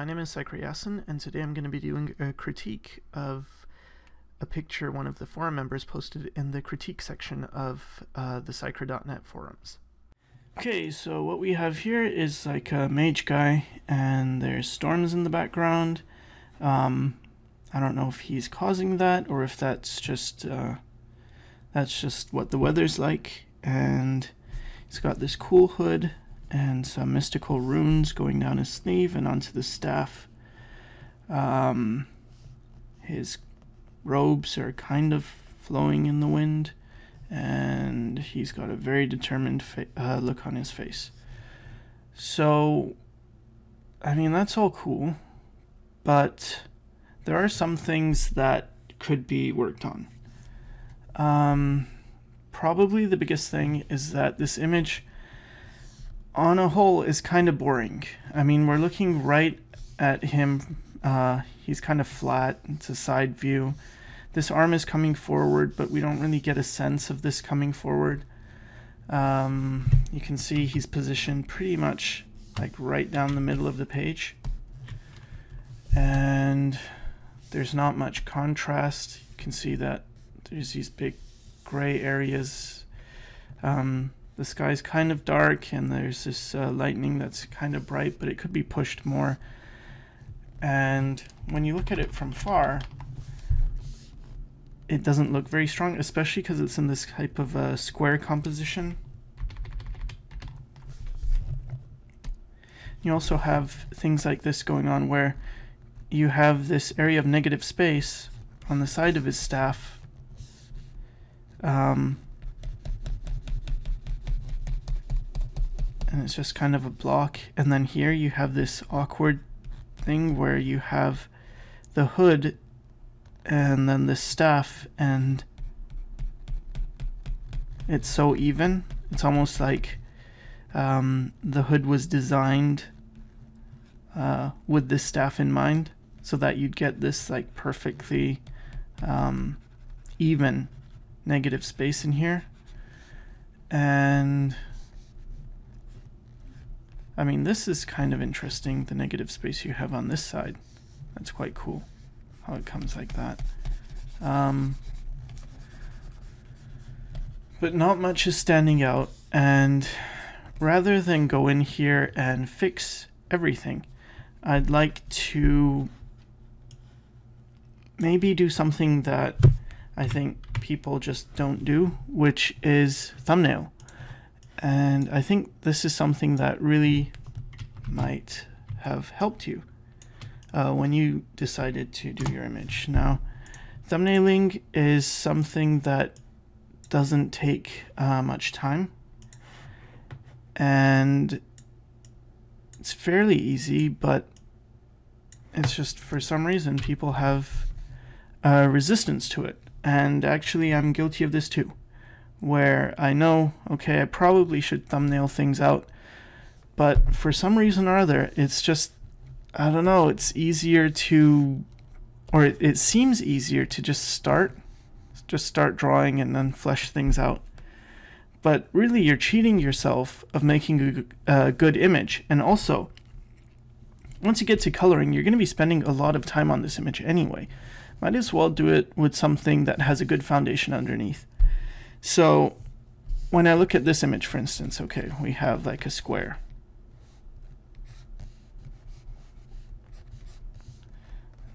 My name is Sycra, and today I'm going to be doing a critique of a picture one of the forum members posted in the critique section of the Sycra.net forums. Okay, so what we have here is like a mage guy, and there's storms in the background. I don't know if he's causing that or if that's just what the weather's like. And he's got this cool hood and some mystical runes going down his sleeve and onto the staff. His robes are kind of flowing in the wind, and he's got a very determined look on his face. So, I mean, that's all cool, but there are some things that could be worked on. Probably the biggest thing is that this image on a whole is kind of boring. I mean, we're looking right at him. He's kind of flat. It's a side view. This arm is coming forward, but we don't really get a sense of this coming forward. You can see he's positioned pretty much like right down the middle of the page. And there's not much contrast. You can see that there's these big gray areas. The sky's kind of dark, and there's this lightning that's kind of bright, but it could be pushed more. And when you look at it from far, it doesn't look very strong, especially because it's in this type of square composition. You also have things like this going on where you have this area of negative space on the side of his staff. And it's just kind of a block. And then here you have this awkward thing where you have the hood and then the staff, and it's so even. It's almost like the hood was designed with this staff in mind, so that you'd get this like perfectly even negative space in here. And I mean, this is kind of interesting, the negative space you have on this side. That's quite cool, how it comes like that. But not much is standing out, and rather than go in here and fix everything, I'd like to maybe do something that I think people just don't do, which is thumbnail. And I think this is something that really might have helped you when you decided to do your image. Now, thumbnailing is something that doesn't take much time, and it's fairly easy, but it's just for some reason people have resistance to it. And actually, I'm guilty of this too, where I know, okay, I probably should thumbnail things out, but for some reason or other, it's just, I don't know, it's easier to, or it seems easier to just start drawing and then flesh things out. But really, you're cheating yourself of making a good image. And also, once you get to coloring, you're going to be spending a lot of time on this image anyway. Might as well do it with something that has a good foundation underneath. So when I look at this image, for instance, okay, we have like a square.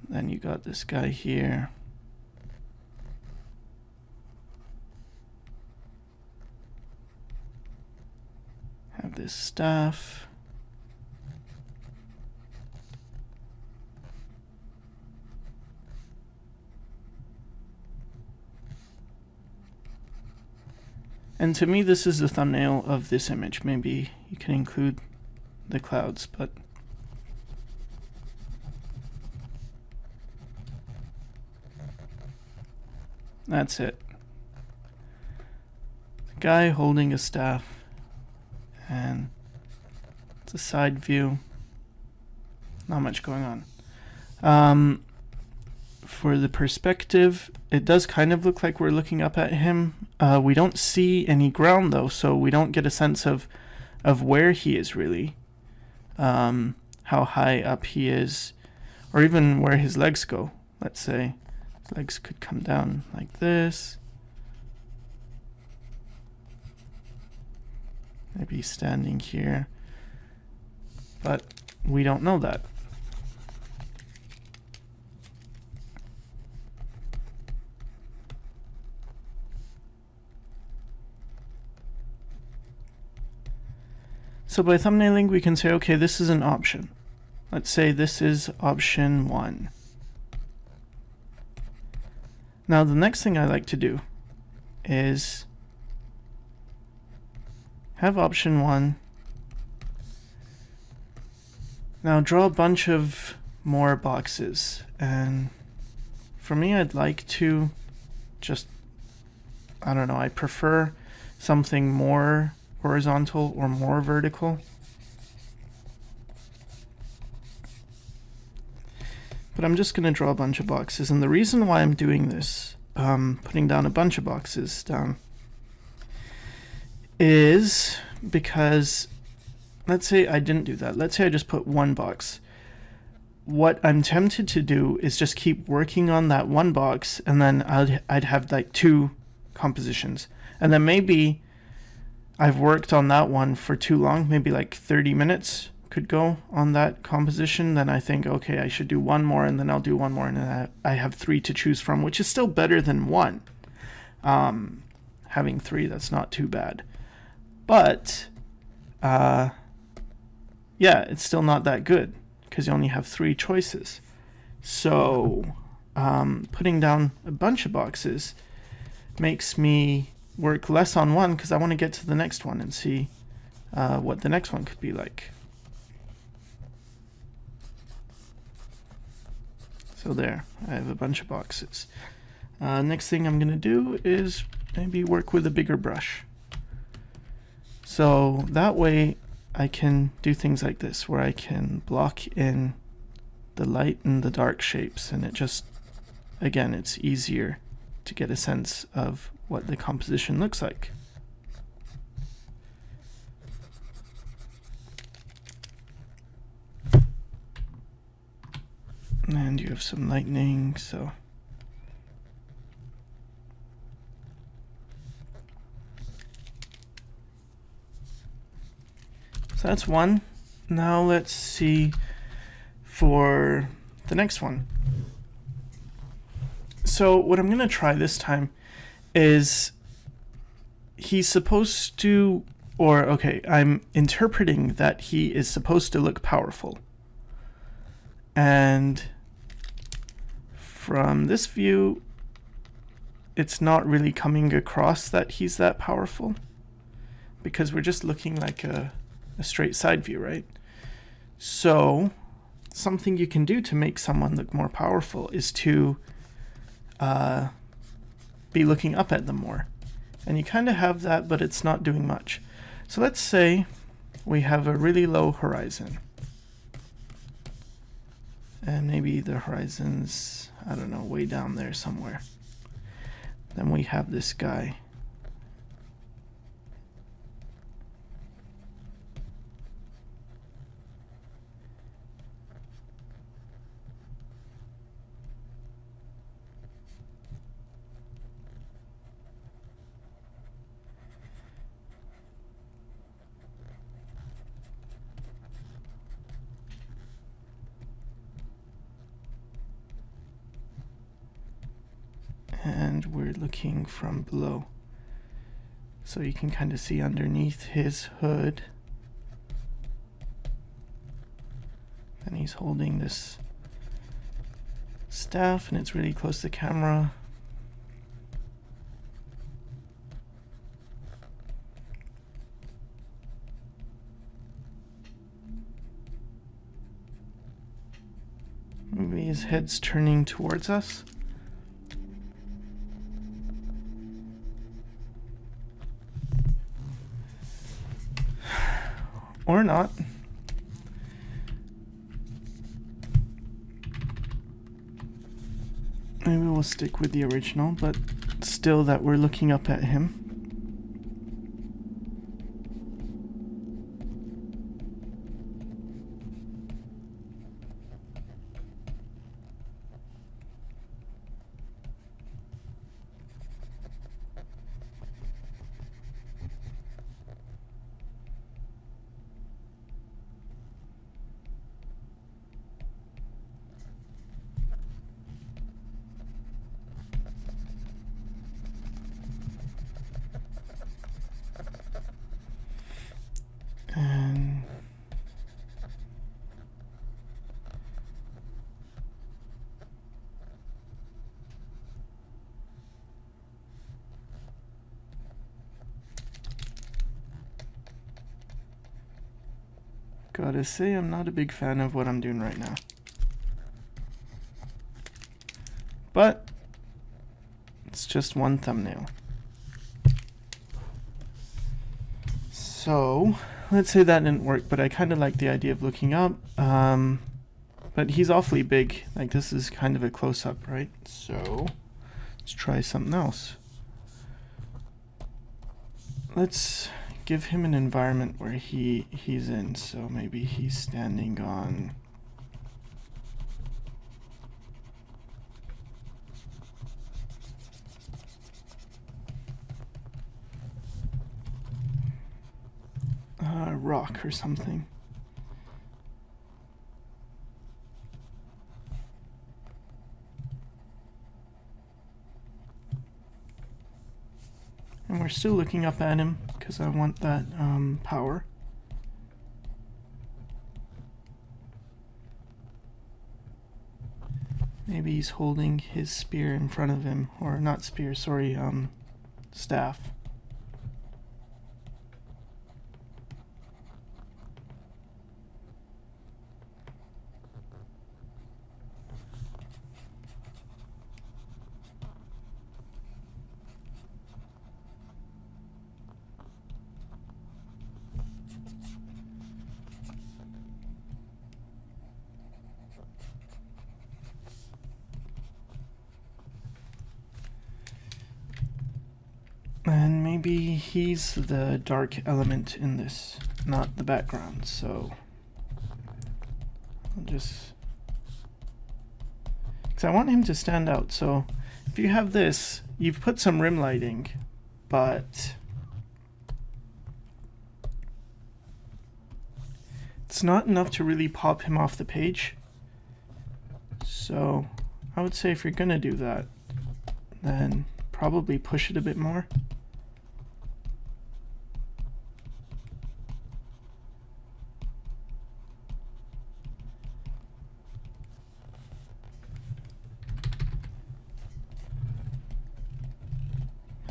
Then you got this guy here. Have this staff. And to me, this is the thumbnail of this image. Maybe you can include the clouds, but that's it. The guy holding a staff, and it's a side view. Not much going on. For the perspective, it does kind of look like we're looking up at him. We don't see any ground though, so we don't get a sense of where he is really. how high up he is, or even where his legs go. Let's say his legs could come down like this. Maybe standing here, but we don't know that. So by thumbnailing, we can say, okay, this is an option. Let's say this is option 1. Now the next thing I like to do is have option 1. Now draw a bunch of more boxes, and for me, I'd like to just, I don't know, I prefer something more horizontal or more vertical. But I'm just going to draw a bunch of boxes, and the reason why I'm doing this, putting down a bunch of boxes down, is because, let's say I didn't do that. Let's say I just put one box. What I'm tempted to do is just keep working on that one box, and then I'd have like 2 compositions. And then maybe I've worked on that one for too long, maybe like 30 minutes could go on that composition. Then I think, okay, I should do one more, and then I'll do one more, and then I have 3 to choose from, which is still better than 1. Having 3, that's not too bad. But, yeah, it's still not that good because you only have 3 choices. So, putting down a bunch of boxes makes me work less on one because I want to get to the next one and see what the next one could be like. So there, I have a bunch of boxes. Next thing I'm going to do is maybe work with a bigger brush. So that way I can do things like this, where I can block in the light and the dark shapes, and it just, again, it's easier to get a sense of what the composition looks like. And you have some lightning, so that's one. Now let's see for the next one. So what I'm going to try this time is he's supposed to, or okay, I'm interpreting that he is supposed to look powerful. And from this view, it's not really coming across that he's that powerful, because we're just looking like a straight side view, right? So something you can do to make someone look more powerful is to be looking up at them more. And you kind of have that, but it's not doing much. So let's say we have a really low horizon. And maybe the horizon's, I don't know, way down there somewhere. Then we have this guy. And we're looking from below, so you can kind of see underneath his hood. And he's holding this staff, and it's really close to the camera. Maybe his head's turning towards us. Or not. Maybe we'll stick with the original, but still that we're looking up at him. Gotta say, I'm not a big fan of what I'm doing right now. But it's just one thumbnail. So let's say that didn't work, but I kind of like the idea of looking up. But he's awfully big. Like, this is kind of a close-up, right? So let's try something else. Let's give him an environment where he's in. So maybe he's standing on a rock or something. And we're still looking up at him because I want that power. Maybe he's holding his spear in front of him, or not spear, sorry, staff. And maybe he's the dark element in this, not the background. So I'll just, because I want him to stand out. So if you have this, you've put some rim lighting, but it's not enough to really pop him off the page. So I would say if you're gonna do that, then probably push it a bit more.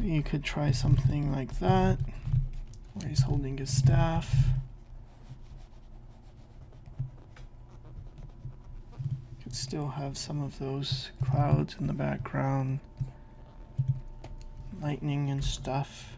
You could try something like that, where he's holding his staff. Could still have some of those clouds in the background, lightning and stuff.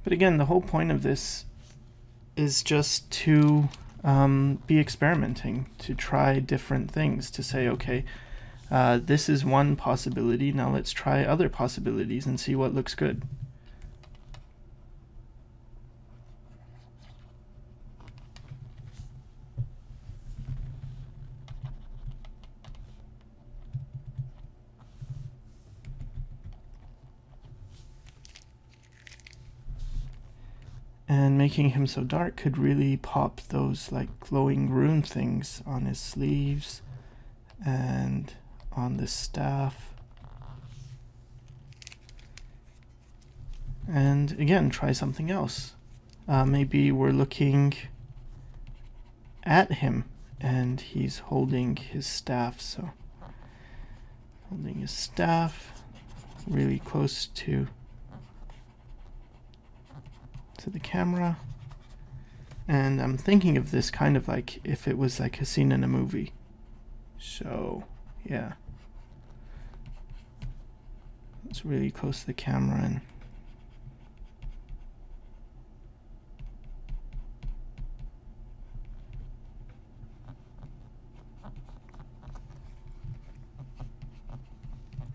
But again, the whole point of this is just to be experimenting, to try different things, to say, okay, this is one possibility, now let's try other possibilities and see what looks good. And making him so dark could really pop those like glowing rune things on his sleeves and on the staff. And again, try something else. Maybe we're looking at him and he's holding his staff. So holding his staff really close to the camera, and I'm thinking of this kind of like if it was like a scene in a movie. So yeah, it's really close to the camera, and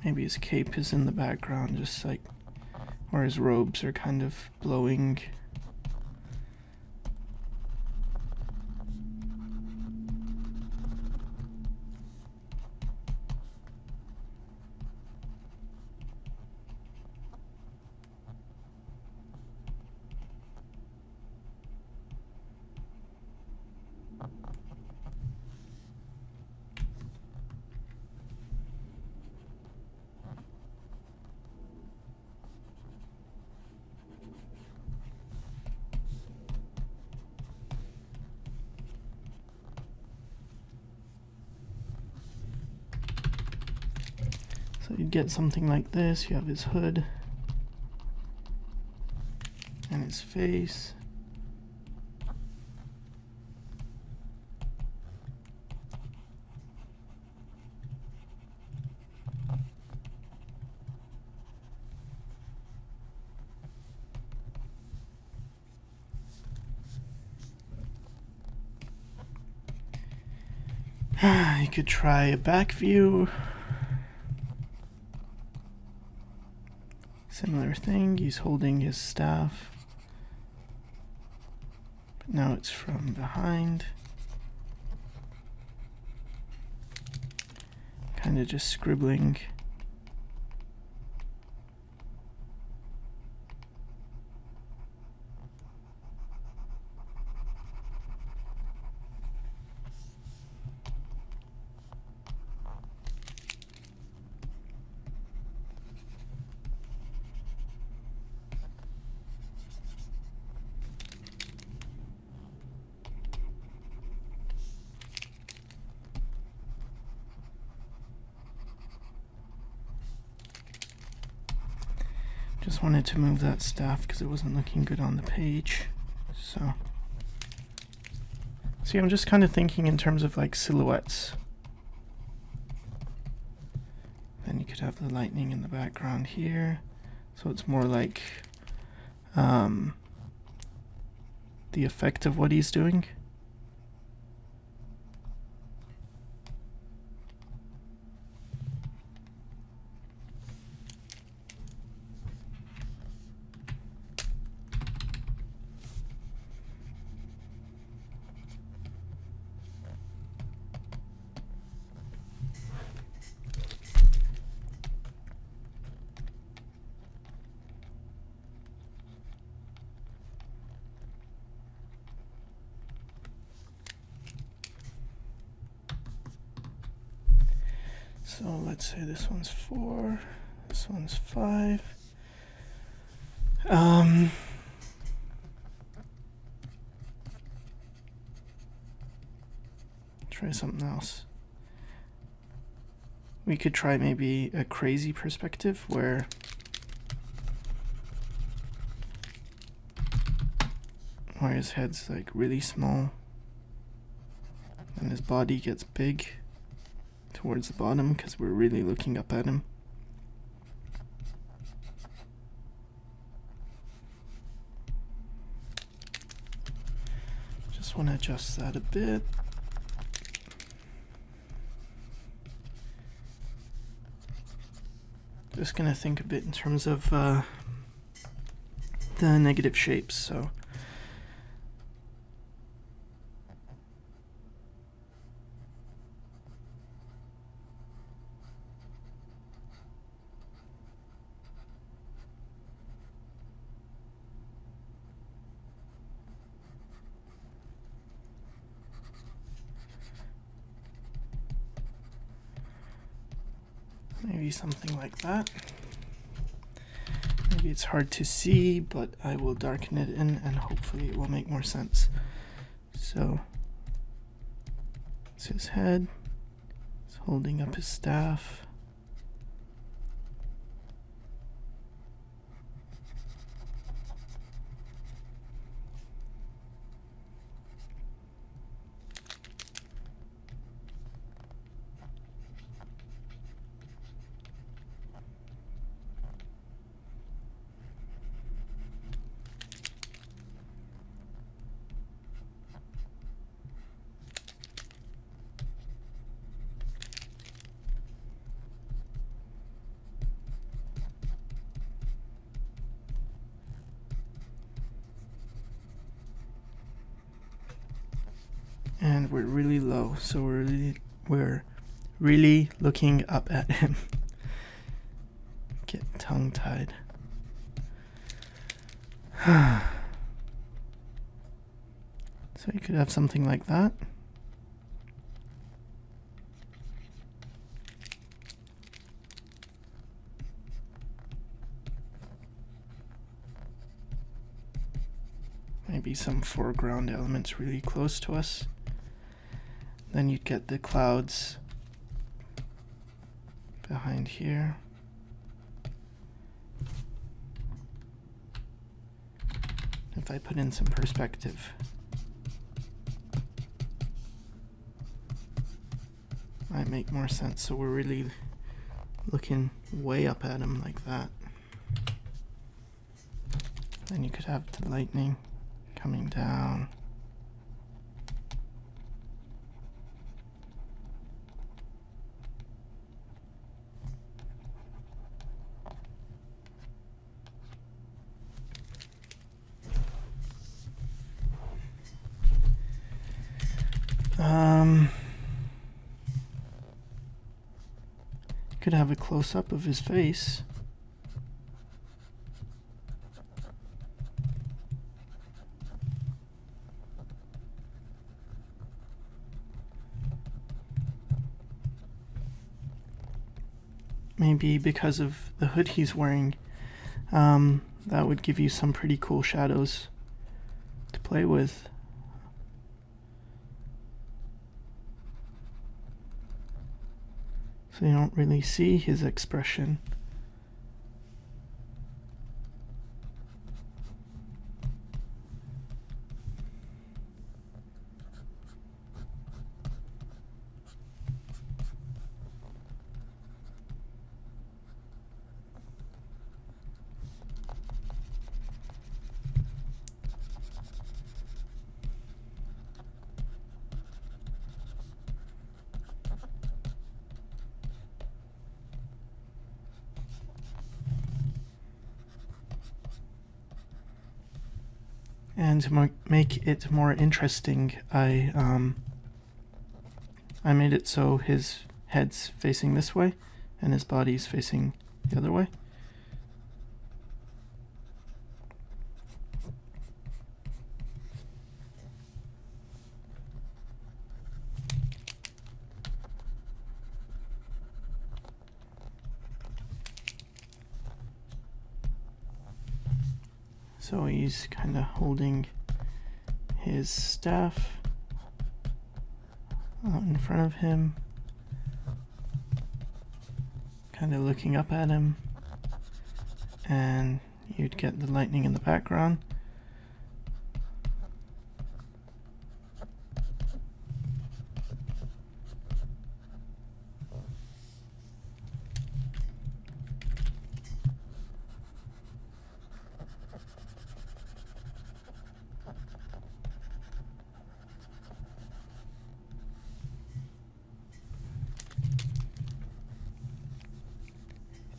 maybe his cape is in the background, just like, or his robes are kind of blowing. So you'd get something like this. You have his hood and his face. You could try a back view. Similar thing, he's holding his staff, but now it's from behind. Kind of just scribbling. Just wanted to move that staff because it wasn't looking good on the page. So, see, I'm just kind of thinking in terms of like silhouettes. Then you could have the lightning in the background here. So it's more like the effect of what he's doing. So let's say this one's 4, this one's 5. Try something else. We could try maybe a crazy perspective where his head's like really small and his body gets big towards the bottom because we're really looking up at him. Just want to adjust that a bit. Just gonna think a bit in terms of the negative shapes. So maybe something like that. Maybe it's hard to see, but I will darken it in and hopefully it will make more sense. So it's his head, he's holding up his staff. And we're really low, so we're really looking up at him. Get tongue-tied. So you could have something like that. Maybe some foreground elements really close to us. Then you'd get the clouds behind here. If I put in some perspective, might make more sense. So we're really looking way up at him like that. Then you could have the lightning coming down. Could have a close-up of his face. Maybe because of the hood he's wearing, that would give you some pretty cool shadows to play with. So you don't really see his expression. And to make it more interesting, I made it so his head's facing this way and his body's facing the other way. So he's kind of holding his staff out in front of him, kind of looking up at him, and you'd get the lightning in the background.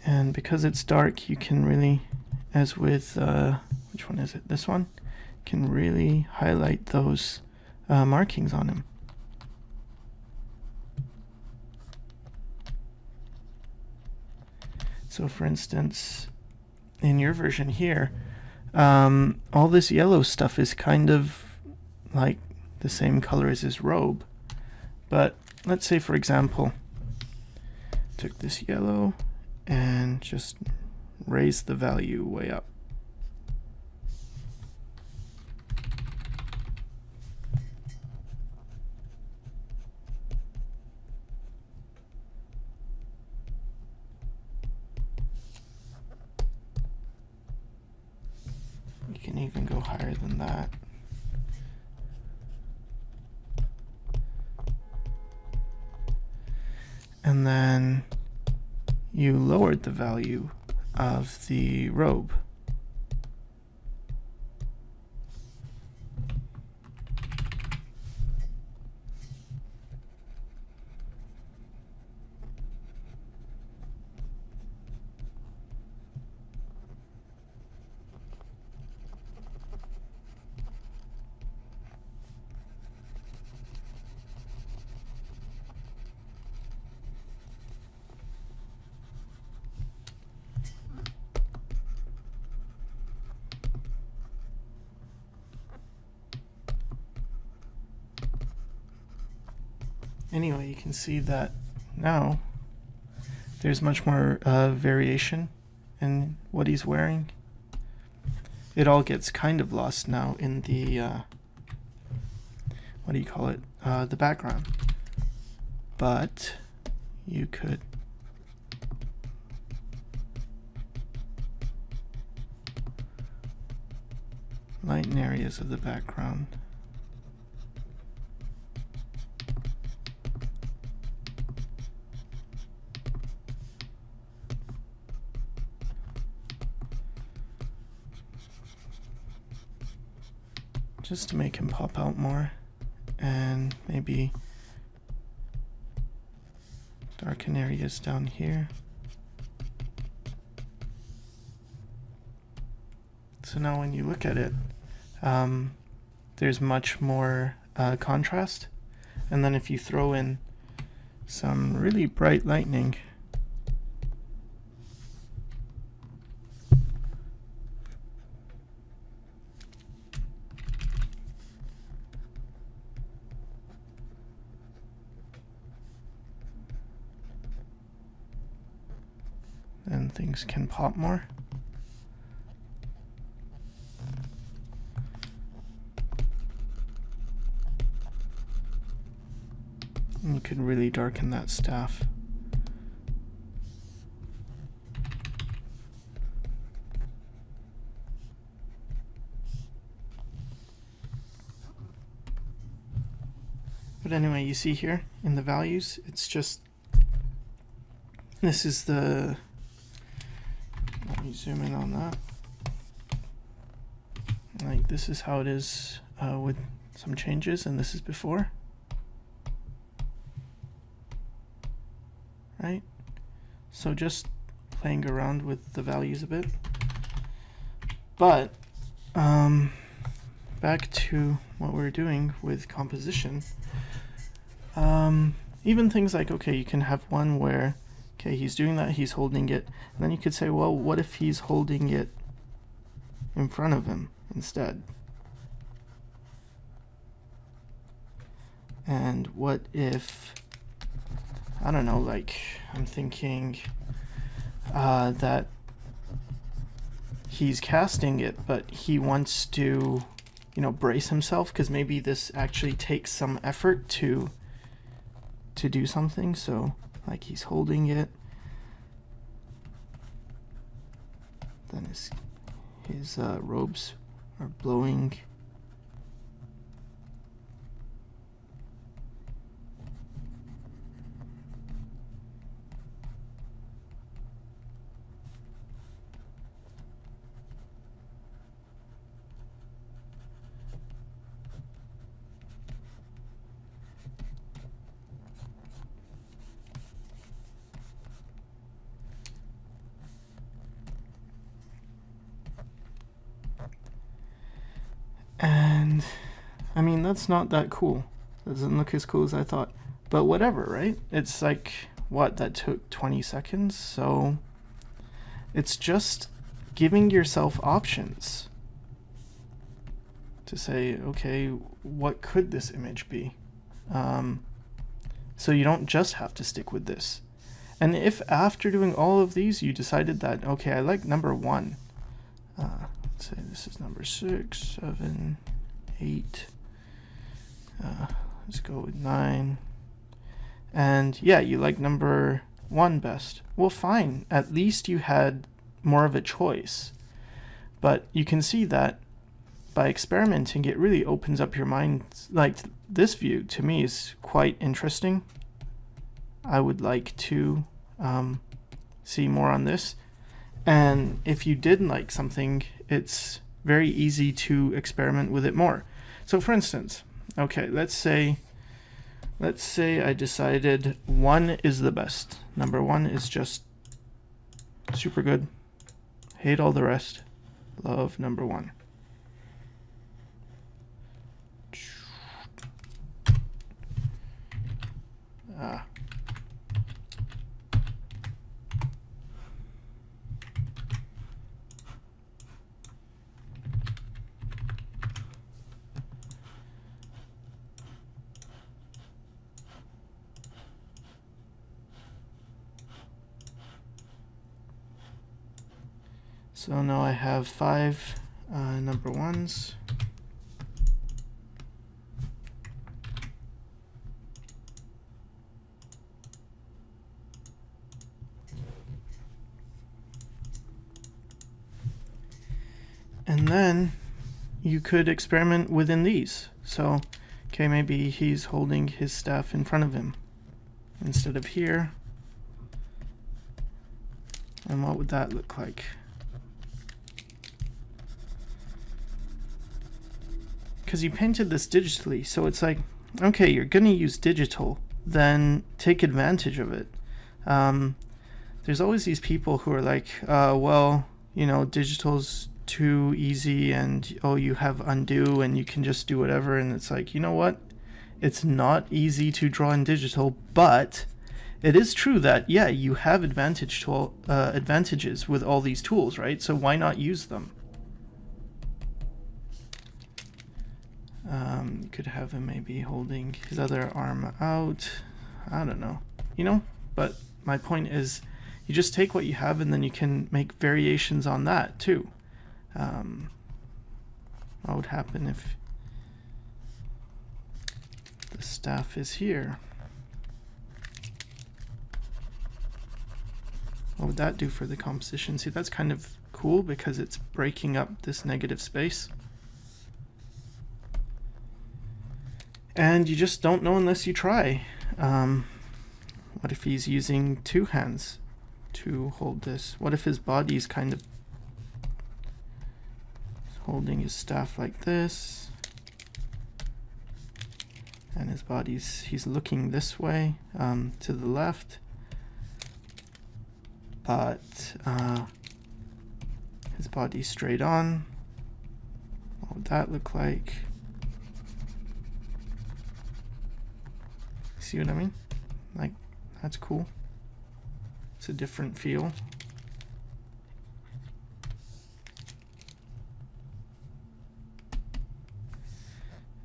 And because it's dark, you can really, as with, which one is it? This one? Can really highlight those markings on him. So for instance, in your version here, all this yellow stuff is kind of like the same color as his robe. But let's say, for example, took this yellow and just raise the value way up. You can even go higher than that. And then you lowered the value of the robe. Anyway, you can see that now there's much more variation in what he's wearing. It all gets kind of lost now in the, what do you call it, the background. But you could lighten areas of the background. Just to make him pop out more, and maybe darken areas down here. So now when you look at it, there's much more contrast. And then if you throw in some really bright lightning, then things can pop more. And you can really darken that staff. But anyway, you see here in the values, it's just, this is the, let me zoom in on that. Like, this is how it is with some changes, and this is before. Right? So just playing around with the values a bit. But back to what we're doing with composition. Even things like, okay, you can have one where, okay, he's doing that, he's holding it, and then you could say, well, what if he's holding it in front of him instead? And what if, I don't know, like, I'm thinking that he's casting it, but he wants to, you know, brace himself, because maybe this actually takes some effort to do something. So, like, he's holding it, then his robes are blowing. And I mean, that's not that cool. That doesn't look as cool as I thought. But whatever, right? It's like, what, that took 20 seconds? So it's just giving yourself options to say, okay, what could this image be? So you don't just have to stick with this. And if after doing all of these you decided that, okay, I like number 1, let's say this is number 6, 7, 8, let's go with 9, and yeah, you like number 1 best, well, fine, at least you had more of a choice. But you can see that by experimenting, it really opens up your mind. Like, this view to me is quite interesting. I would like to see more on this. And if you did like something, it's very easy to experiment with it more. So for instance, okay, let's say I decided 1 is the best. Number 1 is just super good. Hate all the rest. Love number 1. So now I have 5 number 1s. And then you could experiment within these. So, okay, maybe he's holding his staff in front of him instead of here. And what would that look like? Because you painted this digitally, so it's like, okay, you're gonna use digital, then take advantage of it. There's always these people who are like, well, you know, digital's too easy, and oh, you have undo and you can just do whatever. And it's like, you know what? It's not easy to draw in digital, but it is true that, yeah, you have advantages with all these tools, right? So why not use them? You could have him maybe holding his other arm out. I don't know, you know? But my point is, you just take what you have and then you can make variations on that too. What would happen if the staff is here? What would that do for the composition? See, that's kind of cool because it's breaking up this negative space. And you just don't know unless you try. What if he's using two hands to hold this? What if his body's kind of holding his staff like this, and his body's, he's looking this way, to the left, but his body's straight on? What would that look like? See what I mean? Like, that's cool. It's a different feel.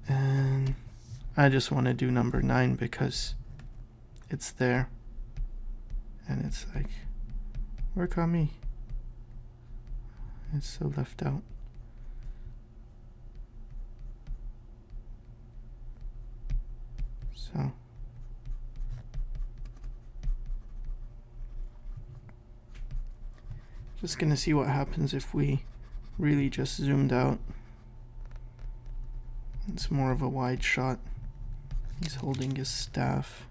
And I just want to do number 9 because it's there. And it's like, work on me. It's so left out. So. Just gonna see what happens if we really just zoomed out. It's more of a wide shot. He's holding his staff.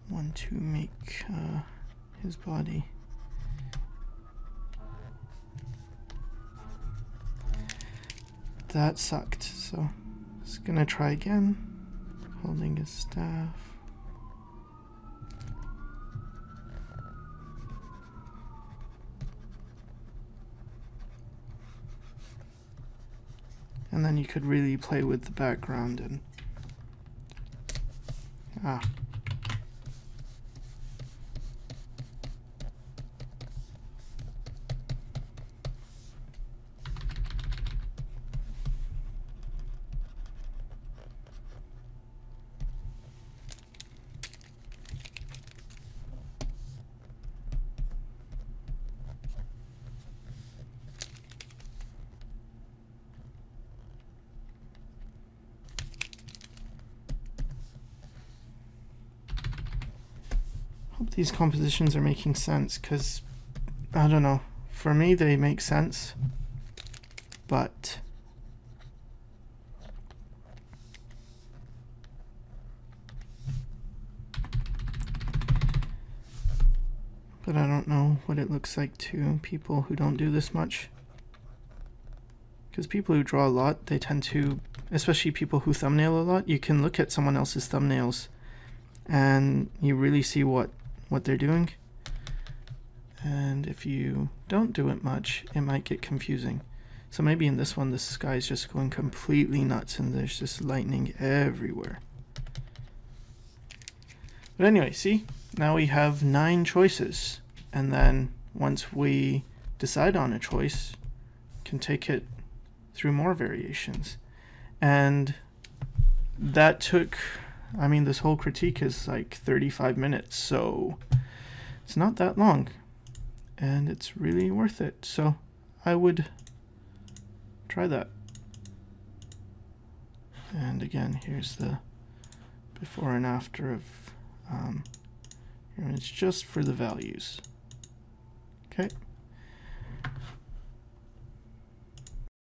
Want to make his body. That sucked, so just gonna try again. Holding his staff. And then you could really play with the background and hope these compositions are making sense, because I don't know, for me they make sense, but I don't know what it looks like to people who don't do this much. Because people who draw a lot, they tend to, especially people who thumbnail a lot, you can look at someone else's thumbnails and you really see what they're doing. And if you don't do it much, it might get confusing. So maybe in this one, the sky's just going completely nuts and there's just lightning everywhere. But anyway, see? Now we have 9 choices. And then once we decide on a choice, can take it through more variations. And that took, I mean, this whole critique is like 35 minutes, so it's not that long. And it's really worth it. So I would try that. And again, here's the before and after of your image just for the values. Okay.